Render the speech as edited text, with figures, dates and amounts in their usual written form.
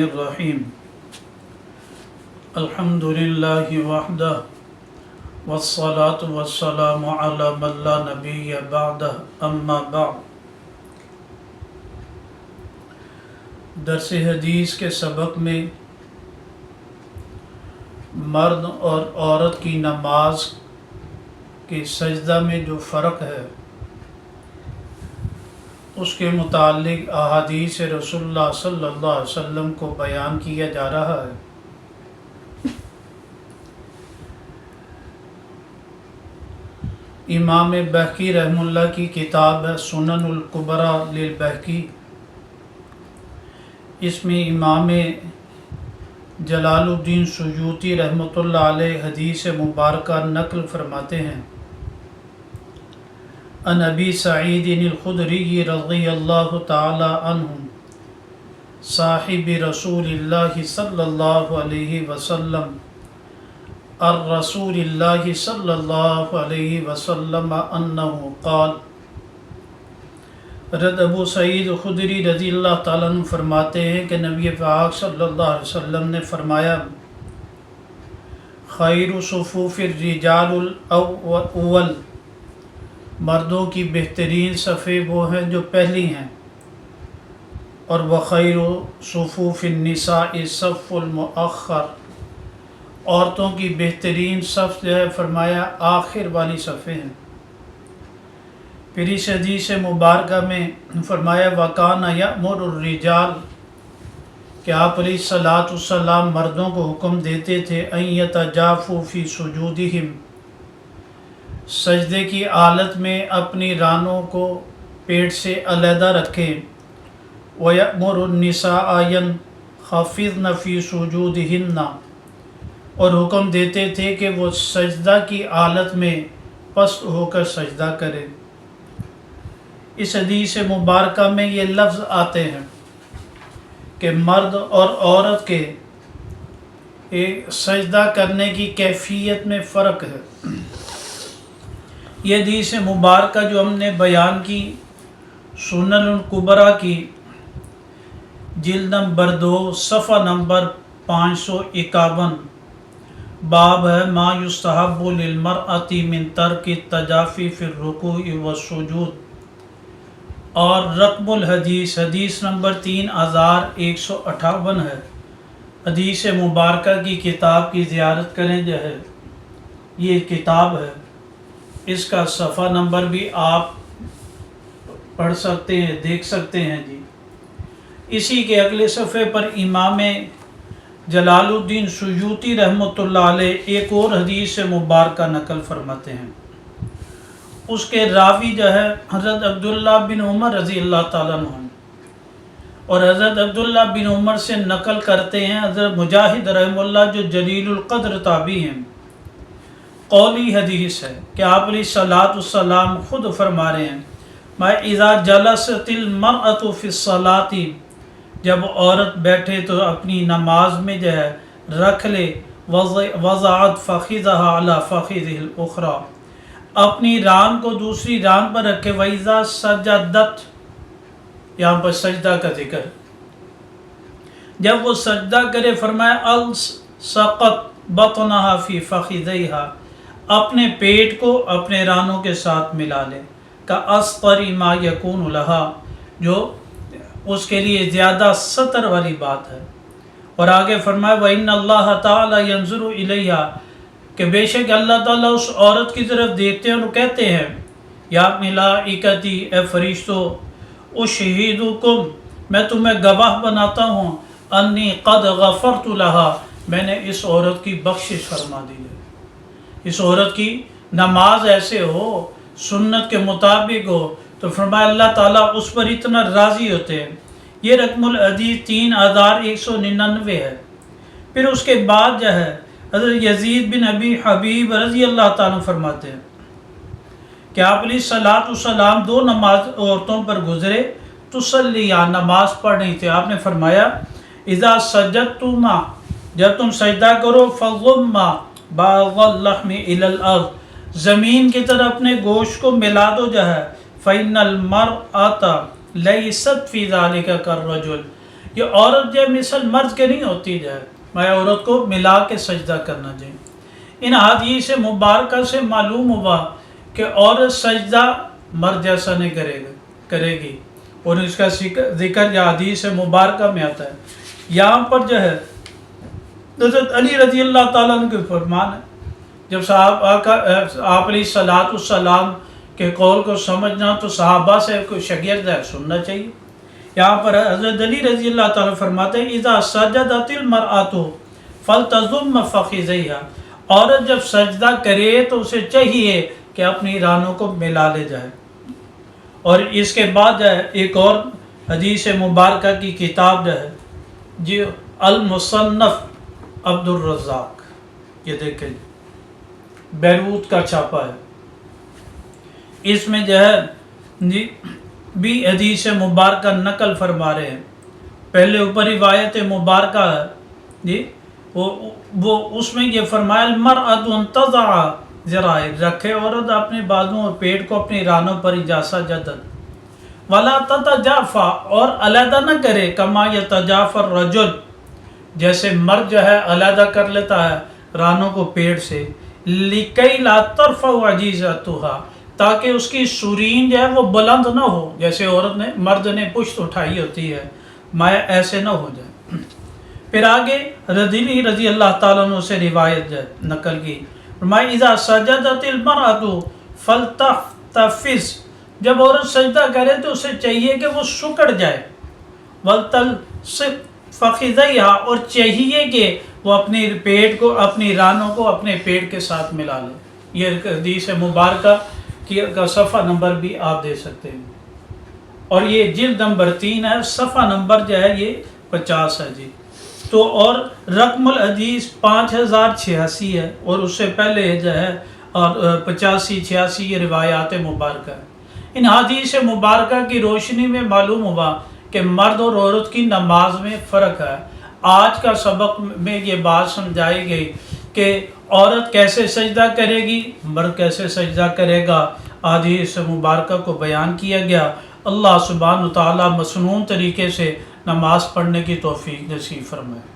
الرحیم الحمد للہ وحدہ والصلاة والسلام علی من لا نبی بعدہ اما بعد۔ درس حدیث کے سبق میں مرد اور عورت کی نماز کے سجدہ میں جو فرق ہے اس کے متعلق احادیث رسول اللہ صلی اللہ علیہ وسلم کو بیان کیا جا رہا ہے۔ امام بہقی رحمہ اللہ کی کتاب ہے سنن الکبریٰ للبہقی، اس میں امام جلال الدین سیوطی رحمۃ اللہ علیہ حدیث مبارکہ نقل فرماتے ہیں، عن ابی سعید الخدری رضی اللہ تعالی عنہ صاحب رسول اللہ صلی اللہ علیہ وسلم الرسول اللہ صلی اللہ علیہ وسلم انہ قال۔ حضرت ابو سعید خدری رضی اللہ تعالیٰ عنہ فرماتے ہیں کہ نبی پاک صلی اللہ علیہ وسلم نے فرمایا، خیر صفوف الرجال الاول، مردوں کی بہترین صفیں وہ ہیں جو پہلی ہیں، اور وخیر صفوف النساء الصف المؤخر، عورتوں کی بہترین صف جو ہے فرمایا آخر والی صفیں ہیں۔ پھر اس حدیث مبارکہ میں فرمایا وَكَانَ يَأْمُرُ الرِّجَالَ، کہ آپ علیہ الصلاۃ والسلام مردوں کو حکم دیتے تھے أَن يَتَجَافُوا فِي سُجُودِهِمْ، سجدے کی حالت میں اپنی رانوں کو پیٹ سے علیحدہ رکھیں، وَيَأْمُرُ النِّسَاءَ يَنْخَفِضْنَ فِي سُجُودِهِنَّ، اور حکم دیتے تھے کہ وہ سجدہ کی حالت میں پست ہو کر سجدہ کریں۔ اس حدیث مبارکہ میں یہ لفظ آتے ہیں کہ مرد اور عورت کے سجدہ کرنے کی کیفیت میں فرق ہے۔ یہ حدیث مبارکہ جو ہم نے بیان کی سنن الکبریٰ کی جلد نمبر 2 صفحہ نمبر 551، باب ہے ما یستحب للمرأة من ترک التجافی فی الرکوع والسجود، اور رقم الحدیث حدیث نمبر 3158 ہے۔ حدیث مبارکہ کی کتاب کی زیارت کریں جو ہے، یہ کتاب ہے، اس کا صفحہ نمبر بھی آپ پڑھ سکتے ہیں، دیکھ سکتے ہیں جی۔ اسی کے اگلے صفحے پر امام جلال الدین سیوطی رحمۃ اللہ علیہ ایک اور حدیث مبارکہ نقل فرماتے ہیں، اس کے راوی جو ہے حضرت عبداللہ بن عمر رضی اللہ تعالیٰ عنہ، اور حضرت عبداللہ بن عمر سے نقل کرتے ہیں حضرت مجاہد رحمہ اللہ جو جلیل القدر تابعی ہیں۔ قولی حدیث ہے کہ آپ علیہ الصلاۃ والسلام خود فرما رہے ہیں، میں اذا جلست المرأة فی الصلاۃ، جب عورت بیٹھے تو اپنی نماز میں جو ہے رکھ لے وضعت فخذها علی فخذه الاخری، اپنی ران کو دوسری ران پر رکھے، وَإِذَا سَجَدَتْ، یہاں پر سجدہ کا ذکر، جب وہ سجدہ کرے فرمایا الصقت بطنها فی فخذیها، اپنے پیٹ کو اپنے رانوں کے ساتھ ملا لے، کَأَسْطَرِ مَا يَكُونُ لَهَا، جو اس کے لیے زیادہ سطر والی بات ہے۔ اور آگے فرمایا وَإِنَّ اللَّهَ تَعَالَى يَنْظُرُ إِلَيْهَا، کہ بے شک اللہ تعالیٰ اس عورت کی طرف دیکھتے ہیں اور کہتے ہیں، یا ملائکتی، اے فرشتوں، اشہدکم، میں تمہیں گواہ بناتا ہوں، انی قد غفرت لها، میں نے اس عورت کی بخشش فرما دی ہے۔ اس عورت کی نماز ایسے ہو، سنت کے مطابق ہو، تو فرمایا اللہ تعالیٰ اس پر اتنا راضی ہوتے ہیں۔ یہ رقم الحدیث 3199 ہے۔ پھر اس کے بعد جو ہے حضرت یزید بن ابی حبیب رضی اللہ تعالیٰ فرماتے ہیں کہ آپ علیہ الصلاۃ والسلام 2 نماز عورتوں پر گزرے، تصلیاں، نماز پڑھ رہی تھے، آپ نے فرمایا اذا سجدتما، جب تم سجدہ کرو، فضما بعض اللحم الى الارض، زمین کی طرف اپنے گوشت کو ملا دو جو ہے، فإن المرأة لیست فی ذلک کالرجل، یہ عورت جو ہے مثل مرد کے نہیں ہوتی جو ہے، میں عورت کو ملا کے سجدہ کرنا چاہیے۔ ان حدیث مبارکہ سے معلوم ہوا کہ عورت سجدہ مرد جیسا نہیں کرے گی، اور اس کا ذکر یا حدیث مبارکہ میں آتا ہے۔ یہاں پر جو ہے حضرت علی رضی اللہ تعالیٰ عنہ کے فرمان ہے، جب آپ علیہ الصلوۃ والسلام کے قول کو سمجھنا تو صحابہ سے کوئی شاگرد ہے سننا چاہیے۔ یہاں پر حضرت علی رضی اللہ تعالیٰ فرماتے ہیں اذا سجدت المرأۃ فلتضم فخذیہا، عورت جب سجدہ کرے تو اسے چاہیے کہ اپنی رانوں کو ملا لے جائے۔ اور اس کے بعد جو ہے ایک اور حدیث مبارکہ کی کتاب جو ہے جی المصنف عبد الرزاق، یہ دیکھیں بیروت کا چھاپا ہے، اس میں جو ہے جی بھی حدیث مبارکہ نقل فرما رہے ہیں۔ پہلے اوپر روایت مبارکہ ہے جی، وہ اس میں یہ فرمایا المرأۃ تضع ذرائع، رکھے عورت اپنے بازوں اور پیٹ کو اپنی رانوں پر اجازت جدت، ولا تتجافا، اور علیحدہ نہ کرے کما یتجافا الرجل، جیسے مرد جو ہے علیحدہ کر لیتا ہے رانوں کو پیٹ سے، لکی لا ترفع عجیزتها، تاکہ اس کی سورین جو ہے وہ بلند نہ ہو، جیسے مرد نے پشت اٹھائی ہوتی ہے، مائع ایسے نہ ہو جائے۔ پھر آگے رضی اللہ تعالیٰ عنہ سے روایت ہے نقل کی، فرمایا اذا سجدت المرأۃ فلتحتفظ، جب عورت سجدہ کرے تو اسے چاہیے کہ وہ سکڑ جائے، ولتلصق فخذیہا، اور چاہیے کہ وہ اپنی پیٹ کو، اپنی رانوں کو اپنے پیٹ کے ساتھ ملا لے۔ یہ حدیث مبارکہ کا صفحہ نمبر بھی آپ دے سکتے ہیں، اور یہ جلد نمبر 3 ہے، صفحہ نمبر جو ہے یہ 50 ہے جی۔ تو اور رقم الحدیث 5086 ہے، اور اس سے پہلے جو ہے 85 86 یہ روایات مبارکہ ہے۔ ان حدیث مبارکہ کی روشنی میں معلوم ہوا کہ مرد اور عورت کی نماز میں فرق ہے۔ آج کا سبق میں یہ بات سمجھائی گئی کہ عورت کیسے سجدہ کرے گی، مرد کیسے سجدہ کرے گا، حدیث مبارکہ کو بیان کیا گیا۔ اللہ سبحانہ وتعالیٰ مسنون طریقے سے نماز پڑھنے کی توفیق نصیب فرمائے۔